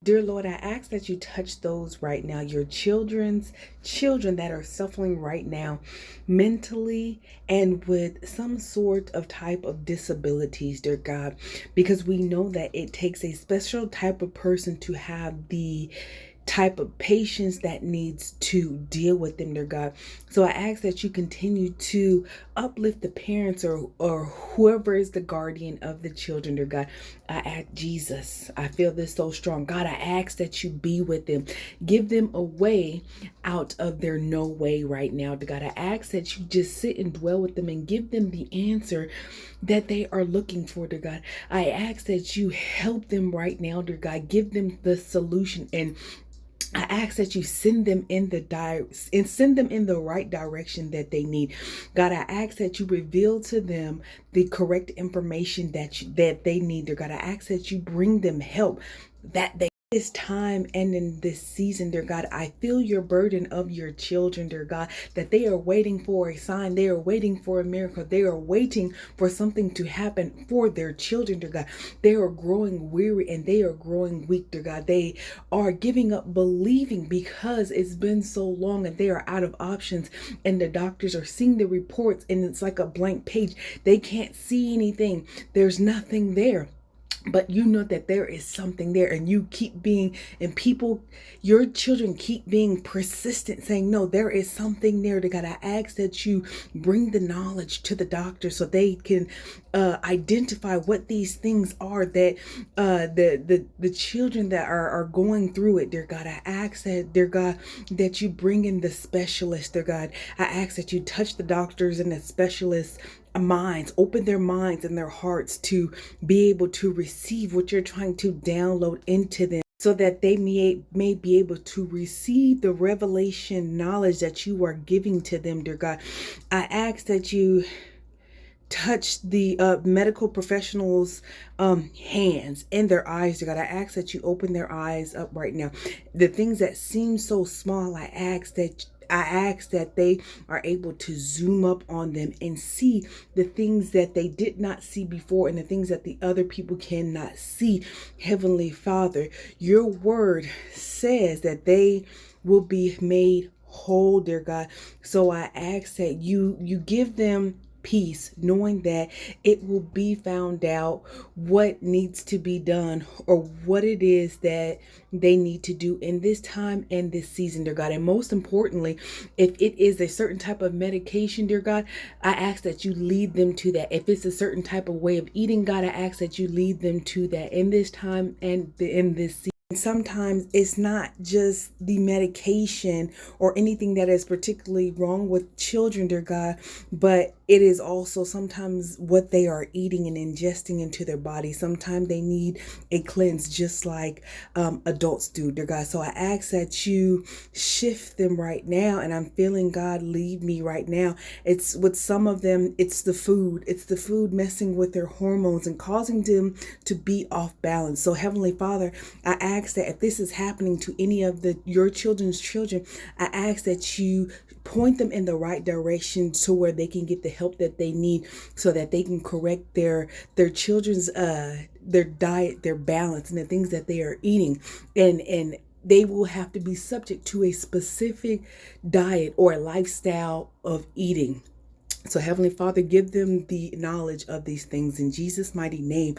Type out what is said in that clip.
Dear Lord, I ask that you touch those right now, your children's children that are suffering right now mentally and with some sort of type of disabilities, dear God, because we know that it takes a special type of person to have the type of patience that needs to deal with them, dear God. So I ask that you continue to uplift the parents or whoever is the guardian of the children, dear God. I ask Jesus, I feel this so strong. God, I ask that you be with them. Give them a way out of their no way right now, dear God. I ask that you just sit and dwell with them and give them the answer that they are looking for, dear God. I ask that you help them right now, dear God. Give them the solution, and I ask that you send them in send them in the right direction that they need. God, I ask that you reveal to them the correct information that they need. Dear God, I ask that you bring them help that they this time and in this season, dear God. I feel your burden of your children, dear God, that they are waiting for a sign. They are waiting for a miracle. They are waiting for something to happen for their children, dear God. They are growing weary and they are growing weak, dear God. They are giving up believing because it's been so long and they are out of options, and the doctors are seeing the reports and it's like a blank page. They can't see anything. There's nothing there. But you know that there is something there, and you keep being, and people, your children keep being persistent, saying, no, there is something there. To God, I ask that you bring the knowledge to the doctor so they can identify what these things are that the children that are going through it, dear God. I ask that, dear God, that you bring in the specialists, dear God. I ask that you touch the doctors and the specialists minds, open their minds and their hearts to be able to receive what you're trying to download into them, so that they may be able to receive the revelation knowledge that you are giving to them, dear God. I ask that you touch the medical professionals hands and their eyes, dear God. I ask that you open their eyes up right now. The things that seem so small, I ask that they are able to zoom up on them and see the things that they did not see before and the things that the other people cannot see. Heavenly Father, your word says that they will be made whole, dear God. So I ask that you give them peace, knowing that it will be found out what needs to be done or what it is that they need to do in this time and this season, dear God. And most importantly, if it is a certain type of medication, dear God, I ask that you lead them to that. If it's a certain type of way of eating, God, I ask that you lead them to that in this time and in this season. Sometimes it's not just the medication or anything that is particularly wrong with children, dear God, but it is also sometimes what they are eating and ingesting into their body. Sometimes they need a cleanse just like adults do, dear God. So I ask that you shift them right now, and I'm feeling God lead me right now. It's with some of them, it's the food. It's the food messing with their hormones and causing them to be off balance. So Heavenly Father, I ask that if this is happening to any of your children's children, I ask that you point them in the right direction to where they can get the help that they need, so that they can correct their children's their diet, their balance, and the things that they are eating, and they will have to be subject to a specific diet or a lifestyle of eating. So Heavenly Father, give them the knowledge of these things in Jesus' mighty name.